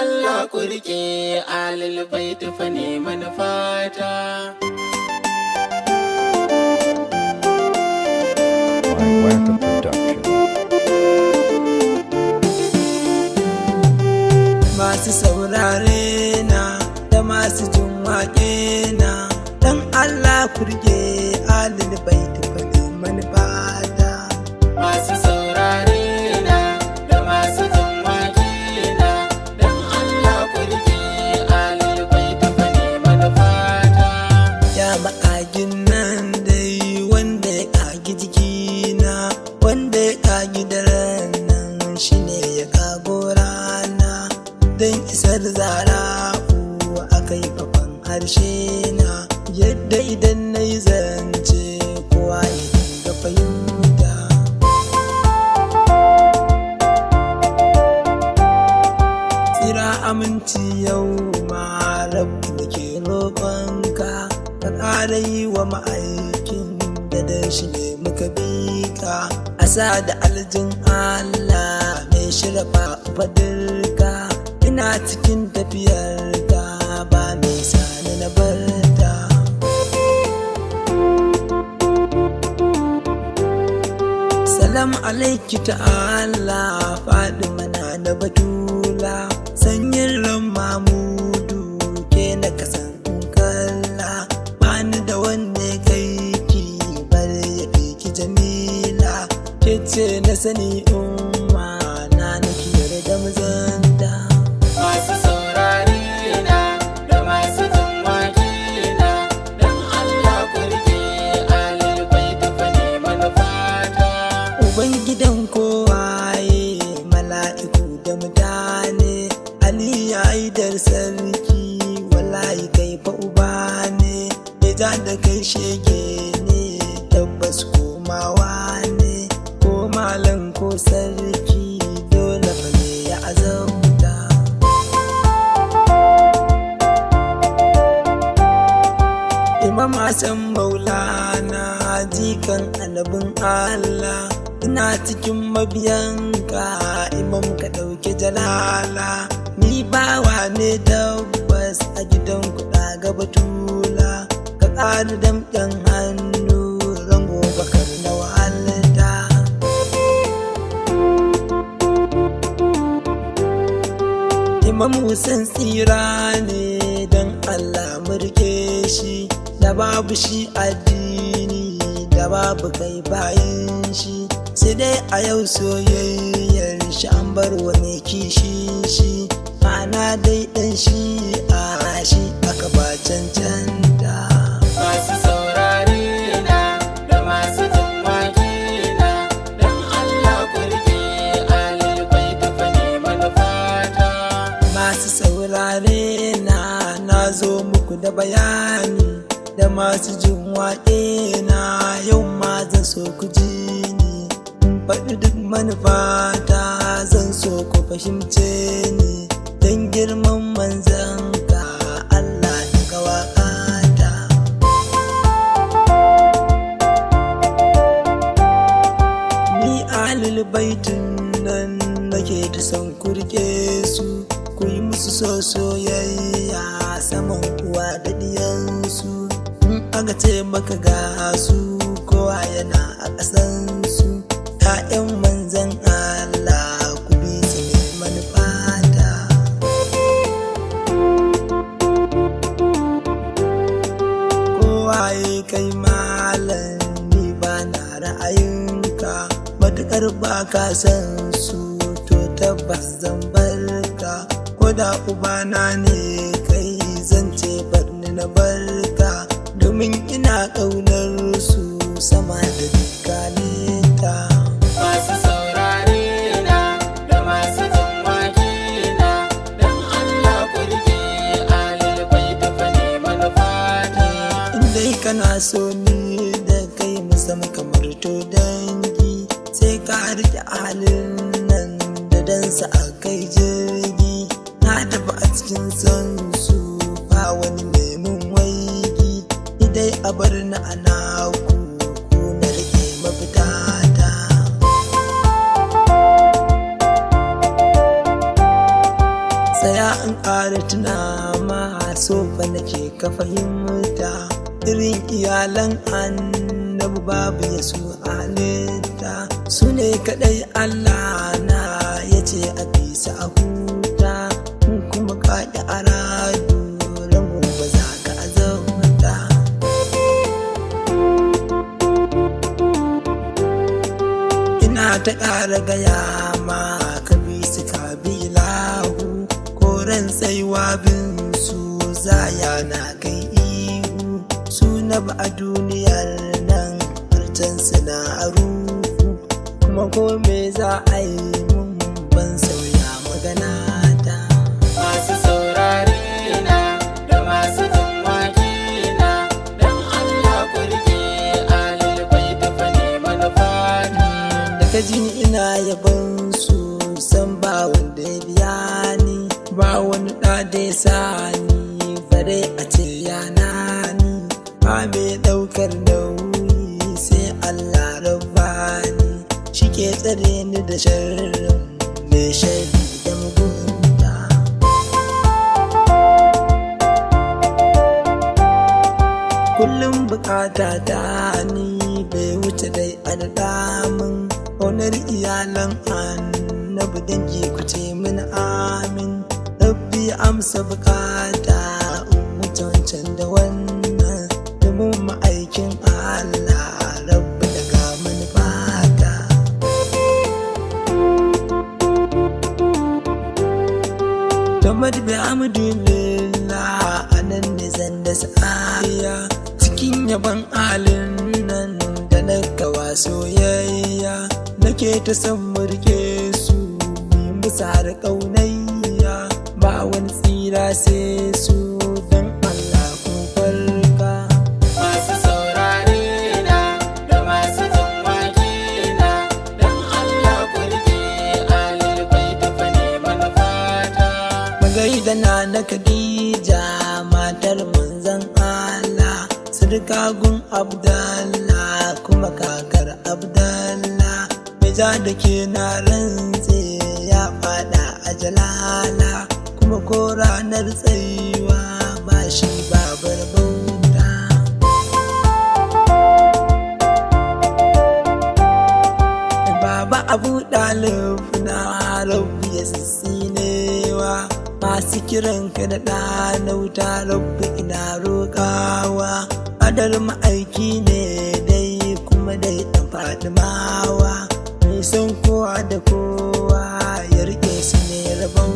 Allah ku rike ahlul baiti fa ne manufata. Masu saurare na da masu jin waƙe na, dan Allah ku rike ahlul baiti fa ne manufata. Masu saurare na da masu jin waƙe na, dan Allah ku rike ahlul baiti fa ne manufata. Ya maƙagin nan dai wanda ya ƙagi jikina, wanda ya ƙagi daren nan shine ya ƙago rana, don isar zara'u aka yi fafan harshe na, yadda idan na yi zance kowa ya dinga fahimta. Tsira aminci yau ma rabbi da ke roƙonka, ka ƙara yi wa ma'aikin da dan shi ne muka bi ka, a sa da aljin Allah mai shirafa fadirka. Ina cikin tafiyar ka ba mai sani na barta. Salam alaiki ta'ala Fadima na da Batula, sanyin ran Mamudu ke na kasan kalla, bani da wanne kai ki bare ya ki Jamila, ke ce na sani umma na nake da mazanta. Masu saurare na da masu jin waƙe na, dan Allah ku rike ahlul baiti fa ne manufata. Ubangidan kowaye mala'iku da mutane, Ali ya dar sarki wallahi kai fa uba ne, ya ja da kai shege ne tabbas komawa ne, ko malam ko sarki dole fa ne ya azauta. Imam Hassan Maulana jikan annabin Allah, ina cikin mabiyanka imam ka ɗauki jalala, ni bawa ne tabbas a gidan kuɗa ga Batula, ka ƙara damƙen hannu rango bakar na wahalta. Imam Hussein tsira ne don Allah murke shi, da babu shi addini da babu kai bayan shi, sai dai a yau soyayyar shi an bar wani kishi shi, ma'ana dai ɗan shi a shi aka ba cancanta. Masu saurare na da masu jin waƙe na, dan Allah ku rike ahlul baiti fa ne manufata. Masu saurare na zo muku da bayani, da masu jin waƙe na yau ma zan so ku ji ni, faɗi duk manufata zan so ku fahimce ni, don girman manzan ka Allah ka waƙata. Ni ahlul baitin nan nake ta son kurke su, ku yi musu so soyayya saman uwa da diyansu, in aka ce maka ga su kowa yana a ƙasansu, ‘ya'yan manzan Allah ku bi su ne manufata. Kowa ya kai malam ni ba na ra'ayinka, matuƙar ba ka san su to tabbas zan barka, ko da ubana ne kai zan ce barni na barka, domin ina ƙaunar su sama da dukkanita. Masu saurare na da masu jin waƙe na, dan Allah ku rike ahlul baiti fa ne manufata. Indai kana so ni da kai mu zama kamar to dangi, sai ka rike ahalin nan da dansa a kai jirgi, na tafi a cikin son su ba wani neman waigi, idai a bar na ana ku na rike mafita ta. tsaya in ƙara tuna ma so fa nake ka fahimta irin iyalan annabi babu ya su halitta su ne kaɗai Allah na ya ce a bisa a huta kuma kaɗi a radu ranmu ba za ka azauta. Ina ta ƙara gaya ma ka bi su ka bi lahu koren tsaiwa bin su zaya na kai ihu su na ba a duniyar nan harcansu na ruhu kuma ko me za a yi mun ban sauya magana ta. Masu saurare na da masu jin wakina don Allah ku rike ahlul baiti fa ni manufata. Da ka ji ina yabon su san ba wanda ya biya ni ba wani ɗa da ya sa ni bare a ce yana ni ba mai ɗaukar nauyi sai Allah rabbani shi ke tsare ni da sharrin mai sharri da mugunta. Kullum bukata ta ni bai wuce dai a da min ƙaunar iyalan annabi dangi ku ce min amin rabbi amsa bukata in wuce wancan da wannan domin ma'aikin Allah rabbi daga manufata. Tamad bi amdulillah anan ne zan da sa'aya cikin yaban alin nan da na gawa soyayya nake ta san murke su yi musu har ƙaunayya ba wani tsira sai su don Allah ku farka. Masu saurare na da masu jin wakina don Allah ku rike ahlul baiti fa ni manufata. Magaida na Khadija matar manzon Allah sirka gun Abdallah kuma kakar Abdallah ja da ke na rantse ya fada a jalala kuma ko ranar tsayuwa ba shi babar bauta. Baba Abu Dalib na rabbi ya sissinewa masu kiranka da ɗana wuta rabbi ina roƙawa adar ma'aiki ne dai kuma dai ɗan Fadimawa san kowa da kowa ya rike su ne rabon